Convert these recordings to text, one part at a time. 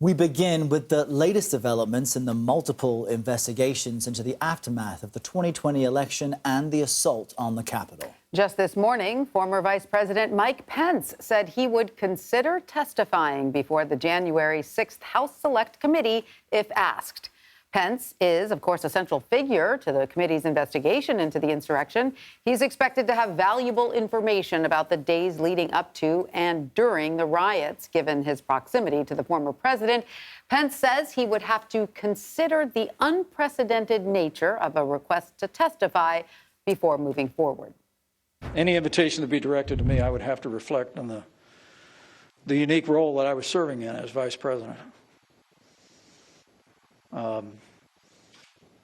We begin with the latest developments in the multiple investigations into the aftermath of the 2020 election and the assault on the Capitol. Just this morning, former Vice President Mike Pence said he would consider testifying before the January 6th House Select Committee if asked. Pence is, of course, a central figure to the committee's investigation into the insurrection. He's expected to have valuable information about the days leading up to and during the riots, given his proximity to the former president. Pence says he would have to consider the unprecedented nature of a request to testify before moving forward. Any invitation to be directed to me, I would have to reflect on the unique role that I was serving in as vice president.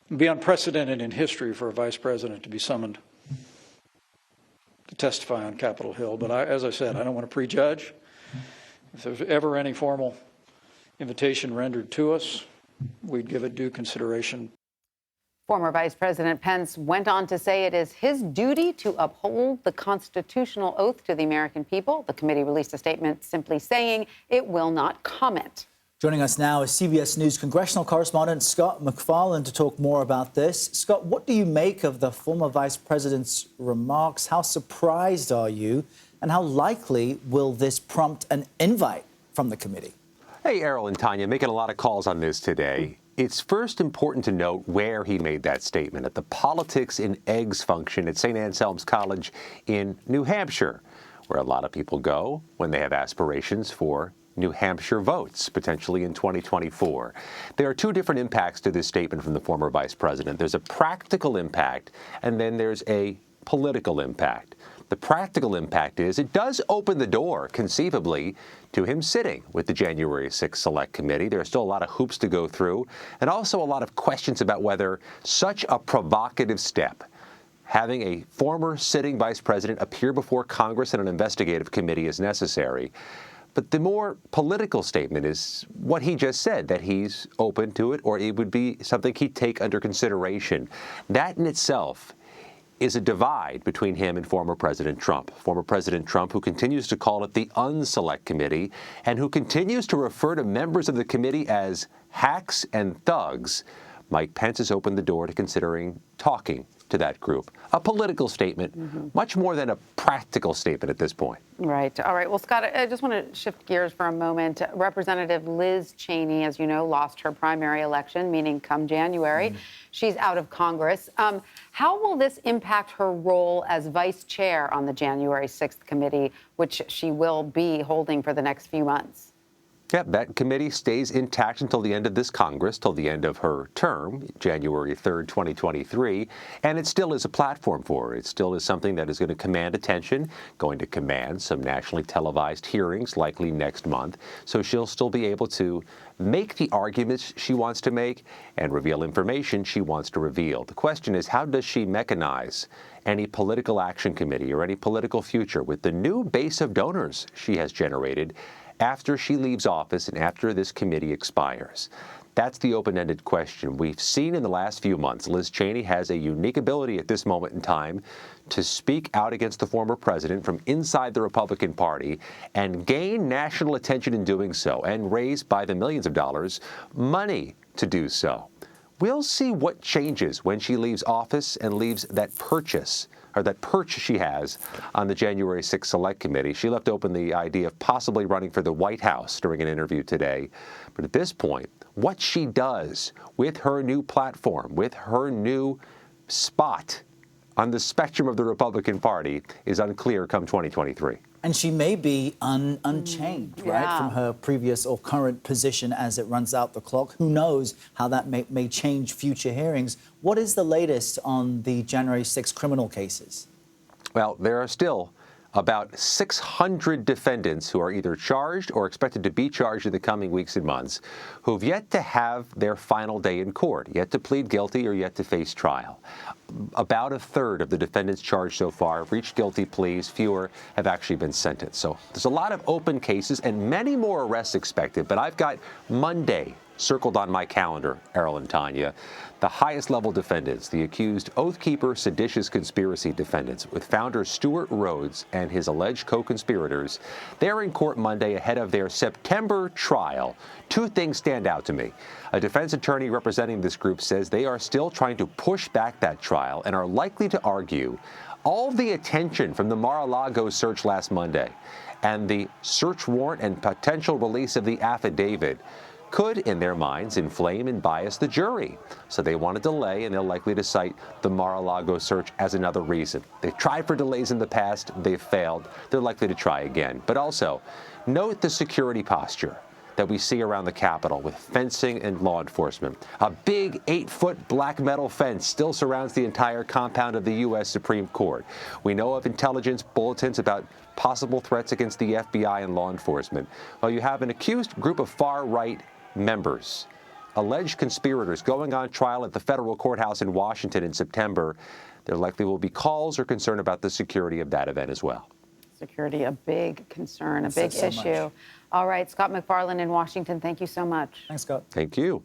It'd be unprecedented in history for a vice president to be summoned to testify on Capitol Hill. But as I said, I don't want to prejudge. If there's ever any formal invitation rendered to us, we'd give it due consideration. Former Vice President Pence went on to say it is his duty to uphold the constitutional oath to the American people. The committee released a statement simply saying it will not comment. Joining us now is CBS News congressional correspondent Scott MacFarlane to talk more about this. Scott, what do you make of the former vice president's remarks? How surprised are you? And how likely will this prompt an invite from the committee? Hey, Errol and Tanya, making a lot of calls on this today. It's first important to note where he made that statement, at the Politics in Eggs function at St. Anselm's College in New Hampshire, where a lot of people go when they have aspirations for New Hampshire votes, potentially in 2024. There are two different impacts to this statement from the former vice president. There's a practical impact, and then there's a political impact. The practical impact is it does open the door, conceivably, to him sitting with the January 6th Select Committee. There are still a lot of hoops to go through, and also a lot of questions about whether such a provocative step, having a former sitting vice president appear before Congress in an investigative committee, is necessary. But the more political statement is what he just said, that he's open to it, or it would be something he'd take under consideration. That in itself is a divide between him and former President Trump. Former President Trump, who continues to call it the Unselect Committee, and who continues to refer to members of the committee as hacks and thugs. Mike Pence has opened the door to considering talking to that group. A political statement, much more than a practical statement at this point. Right. All right. Well, Scott, I just want to shift gears for a moment. Representative Liz Cheney, as you know, lost her primary election, meaning come January. She's out of Congress. How will this impact her role as vice chair on the January 6th committee, which she will be holding for the next few months? Yep, that committee stays intact until the end of this Congress, till the end of her term, January 3rd, 2023, and it still is a platform for her. It still is something that is going to command attention, going to command some nationally televised hearings, likely next month, so she'll still be able to make the arguments she wants to make and reveal information she wants to reveal. The question is, how does she mechanize any political action committee or any political future with the new base of donors she has generated after she leaves office and after this committee expires? That's the open-ended question. We've seen in the last few months, Liz Cheney has a unique ability at this moment in time to speak out against the former president from inside the Republican Party and gain national attention in doing so, and raise, by the millions of dollars, money to do so. We'll see what changes when she leaves office and leaves that purchase, or that perch she has on the January 6th Select Committee. She left open the idea of possibly running for the White House during an interview today. But at this point, what she does with her new platform, with her new spot on the spectrum of the Republican Party, is unclear come 2023. And she may be unchanged, right, from her previous or current position as it runs out the clock. Who knows how that may change future hearings. What is the latest on the January 6th criminal cases? Well, there are still about 600 defendants who are either charged or expected to be charged in the coming weeks and months, who've yet to have their final day in court, yet to plead guilty or yet to face trial. About a third of the defendants charged so far have reached guilty pleas. Fewer have actually been sentenced. So there's a lot of open cases and many more arrests expected. But I've got Monday circled on my calendar, Errol and Tanya. The highest level defendants, the accused Oath Keeper seditious conspiracy defendants, with founder Stuart Rhodes and his alleged co-conspirators, they're in court Monday ahead of their September trial. Two things stand out to me. A defense attorney representing this group says they are still trying to push back that trial and are likely to argue all the attention from the Mar-a-Lago search last Monday and the search warrant and potential release of the affidavit could, in their minds, inflame and bias the jury. So they want to delay, and they're likely to cite the Mar-a-Lago search as another reason. They've tried for delays in the past. They've failed. They're likely to try again. But also, note the security posture that we see around the Capitol with fencing and law enforcement. A big 8-foot black metal fence still surrounds the entire compound of the U.S. Supreme Court. We know of intelligence bulletins about possible threats against the FBI and law enforcement. Well, you have an accused group of far-right members, alleged conspirators, going on trial at the federal courthouse in Washington in September. There likely will be calls or concern about the security of that event as well. Security, a big concern, a big issue. All right, Scott MacFarlane in Washington, thank you so much. Thanks, Scott. Thank you.